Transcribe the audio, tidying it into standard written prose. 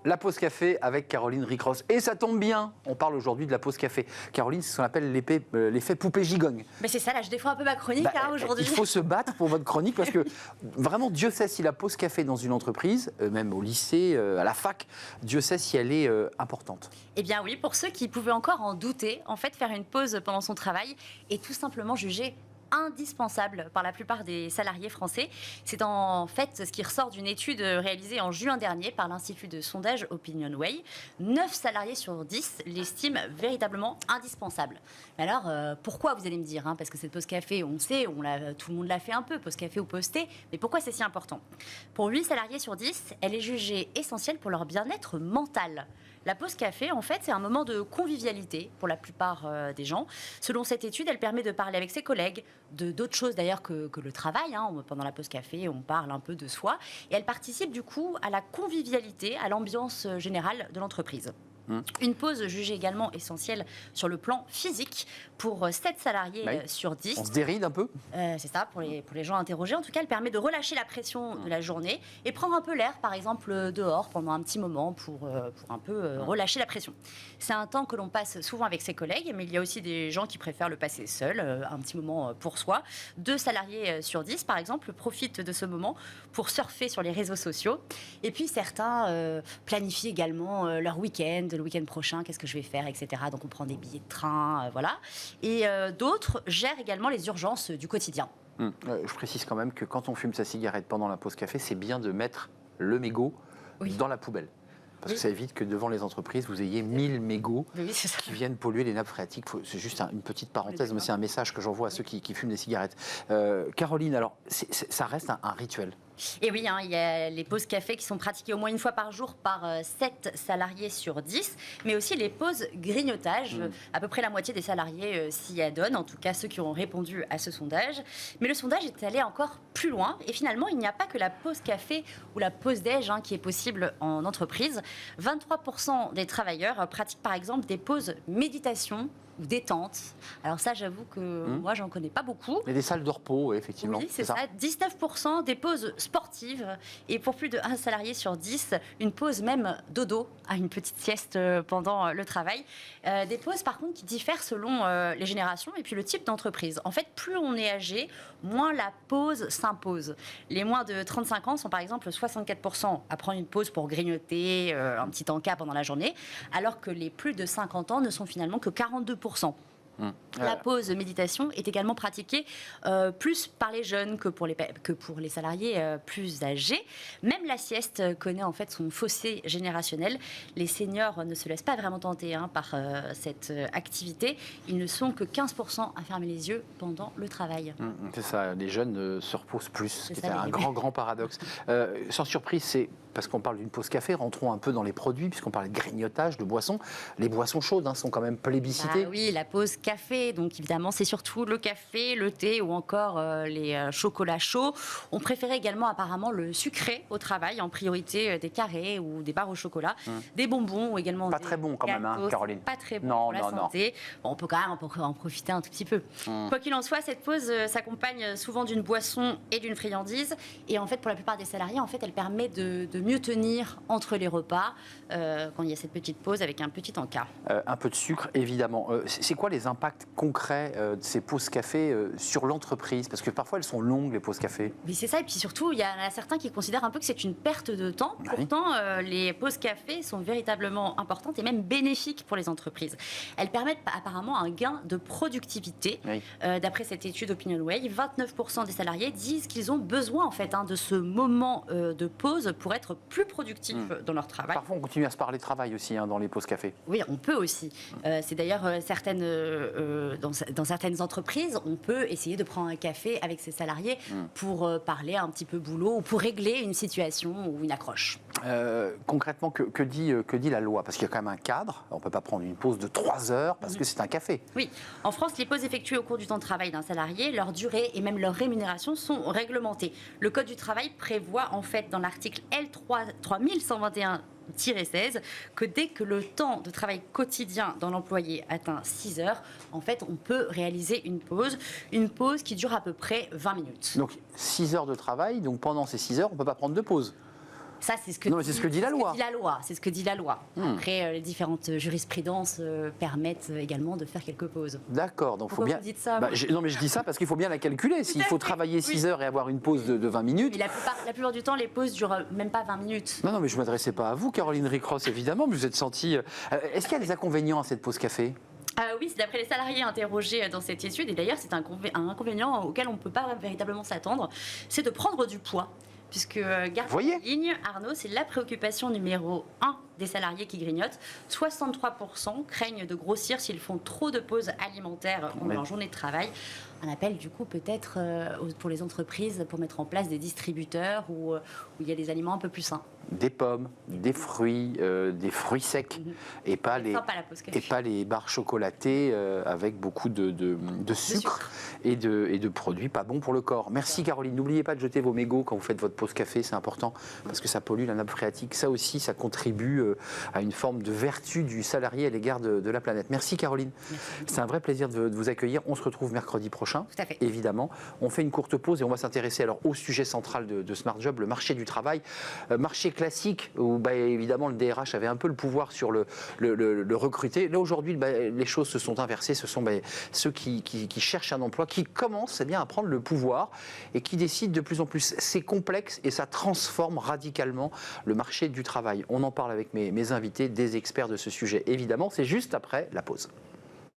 La pause café avec Caroline Ricross. Et ça tombe bien, on parle aujourd'hui de la pause café. Caroline, c'est ce qu'on appelle l'effet poupée gigogne. Mais c'est ça, là je défends un peu ma chronique aujourd'hui. Il faut se battre pour votre chronique parce que vraiment, Dieu sait si la pause café dans une entreprise, même au lycée, à la fac, Dieu sait si elle est importante. Eh bien oui, pour ceux qui pouvaient encore en douter, en fait faire une pause pendant son travail est tout simplement jugé indispensable par la plupart des salariés français. C'est en fait ce qui ressort d'une étude réalisée en juin dernier par l'Institut de sondage OpinionWay. 9 salariés sur 10 l'estiment véritablement indispensable. Mais alors, pourquoi, vous allez me dire, parce que cette pause café, on sait, tout le monde l'a fait un peu, pause café ou pause thé, mais pourquoi c'est si important? Pour 8 salariés sur 10, elle est jugée essentielle pour leur bien-être mental. La pause café, en fait, c'est un moment de convivialité pour la plupart des gens. Selon cette étude, elle permet de parler avec ses collègues, d'autres choses d'ailleurs que le travail. Pendant la pause café, on parle un peu de soi. Et elle participe du coup à la convivialité, à l'ambiance générale de l'entreprise. Une pause jugée également essentielle sur le plan physique pour 7 salariés sur 10. On se déride un peu. C'est ça, pour les gens interrogés. En tout cas, elle permet de relâcher la pression de la journée et prendre un peu l'air, par exemple, dehors pendant un petit moment pour un peu relâcher la pression. C'est un temps que l'on passe souvent avec ses collègues, mais il y a aussi des gens qui préfèrent le passer seul, un petit moment pour soi. 2 salariés sur 10, par exemple, profitent de ce moment pour surfer sur les réseaux sociaux. Et puis, certains planifient également leur week-end, le week-end prochain, qu'est-ce que je vais faire, etc. Donc on prend des billets de train, voilà. Et d'autres gèrent également les urgences du quotidien. Je précise quand même que quand on fume sa cigarette pendant la pause café, c'est bien de mettre le mégot dans la poubelle. Parce que ça évite que devant les entreprises, vous ayez 1000 mégots qui viennent polluer les nappes phréatiques. C'est juste une petite parenthèse, mais c'est un message que j'envoie à ceux qui fument des cigarettes. Caroline, alors, ça reste un rituel. Et oui, il y a les pauses café qui sont pratiquées au moins une fois par jour par 7 salariés sur 10, mais aussi les pauses grignotage. À peu près la moitié des salariés s'y adonnent, en tout cas ceux qui ont répondu à ce sondage. Mais le sondage est allé encore plus loin, et finalement, il n'y a pas que la pause café ou la pause déj qui est possible en entreprise. 23% des travailleurs pratiquent par exemple des pauses méditation ou détente. Alors ça, j'avoue que moi, j'en connais pas beaucoup. Mais des salles de repos, effectivement. Oui, c'est ça. 19% des pauses sportives. Et pour plus de 1 salarié sur 10, une pause même dodo, une petite sieste pendant le travail. Des pauses, par contre, qui diffèrent selon les générations et puis le type d'entreprise. En fait, plus on est âgé, moins la pause s'impose. Les moins de 35 ans sont par exemple 64% à prendre une pause pour grignoter un petit encas pendant la journée, alors que les plus de 50 ans ne sont finalement que 42%. La pause méditation est également pratiquée plus par les jeunes que pour les salariés plus âgés. Même la sieste connaît en fait son fossé générationnel. Les seniors ne se laissent pas vraiment tenter par cette activité. Ils ne sont que 15% à fermer les yeux pendant le travail. C'est ça, les jeunes se reposent plus, c'est un grand paradoxe. Sans surprise, c'est parce qu'on parle d'une pause café, rentrons un peu dans les produits, puisqu'on parle de grignotage, de boissons. Les boissons chaudes sont quand même plébiscitées. Oui, la pause café, donc évidemment, c'est surtout le café, le thé ou encore les chocolats chauds. On préférait également apparemment le sucré au travail, en priorité des carrés ou des barres au chocolat, des bonbons ou également pas très bon quand gâteaux, même, Caroline. Pas très bon pour la santé. Bon, on peut quand même en profiter un tout petit peu. Quoi qu'il en soit, cette pause s'accompagne souvent d'une boisson et d'une friandise. Et en fait, pour la plupart des salariés, en fait, elle permet de mieux tenir entre les repas quand il y a cette petite pause avec un petit encas. Un peu de sucre, évidemment. C'est quoi les impacts concrets de ces pauses café sur l'entreprise? Parce que parfois, elles sont longues, les pauses café. Oui, c'est ça. Et puis surtout, il y en a certains qui considèrent un peu que c'est une perte de temps. Pourtant, les pauses café sont véritablement importantes et même bénéfiques pour les entreprises. Elles permettent apparemment un gain de productivité. D'après cette étude OpinionWay, 29% des salariés disent qu'ils ont besoin en fait de ce moment de pause pour être plus productifs dans leur travail. Parfois, on continue à se parler travail aussi dans les pauses café. Oui, on peut aussi. C'est d'ailleurs dans certaines entreprises, on peut essayer de prendre un café avec ses salariés pour parler un petit peu boulot ou pour régler une situation ou une accroche. Concrètement, que dit la loi? Parce qu'il y a quand même un cadre. On ne peut pas prendre une pause de 3 heures parce que c'est un café. Oui. En France, les pauses effectuées au cours du temps de travail d'un salarié, leur durée et même leur rémunération sont réglementées. Le Code du travail prévoit en fait dans l'article L3121-16 que dès que le temps de travail quotidien dans l'employé atteint 6 heures, en fait, on peut réaliser une pause qui dure à peu près 20 minutes. Donc 6 heures de travail, donc pendant ces 6 heures, on ne peut pas prendre de pause. Ça, c'est ce que non, mais c'est ce que dit la loi. C'est ce que dit la loi. Après, les différentes jurisprudences permettent également de faire quelques pauses. D'accord, donc Pourquoi faut bien. vous dites ça Non, mais je dis ça parce qu'il faut bien la calculer. S'il faut travailler 6 heures et avoir une pause de 20 minutes. Mais la plupart du temps, les pauses durent même pas 20 minutes. Non, mais je ne m'adressais pas à vous, Caroline Ricross, évidemment, mais vous êtes sentie. Est-ce qu'il y a des inconvénients à cette pause café? Oui, c'est d'après les salariés interrogés dans cette étude, et d'ailleurs c'est un inconvénient auquel on ne peut pas véritablement s'attendre, c'est de prendre du poids. Puisque, garde en ligne, Arnaud, c'est la préoccupation numéro 1 des salariés qui grignotent. 63% craignent de grossir s'ils font trop de pauses alimentaires pendant leur journée de travail. Un appel, du coup, peut-être pour les entreprises pour mettre en place des distributeurs où il y a des aliments un peu plus sains. Des pommes, des fruits secs, et pas les barres chocolatées avec beaucoup de sucre et de produits pas bons pour le corps. Merci Caroline. N'oubliez pas de jeter vos mégots quand vous faites votre pause café, c'est important parce que ça pollue la nappe phréatique. Ça aussi, ça contribue à une forme de vertu du salarié à l'égard de la planète. Merci Caroline. C'est un vrai plaisir de vous accueillir. On se retrouve mercredi prochain, évidemment. On fait une courte pause et on va s'intéresser alors au sujet central de Smart Job, le marché du travail. Marché classique où évidemment le DRH avait un peu le pouvoir sur le recruter. Là aujourd'hui, les choses se sont inversées. Ce sont ceux qui cherchent un emploi, qui commencent à prendre le pouvoir et qui décident de plus en plus. C'est complexe et ça transforme radicalement le marché du travail. On en parle avec mes invités, des experts de ce sujet. Évidemment, c'est juste après la pause.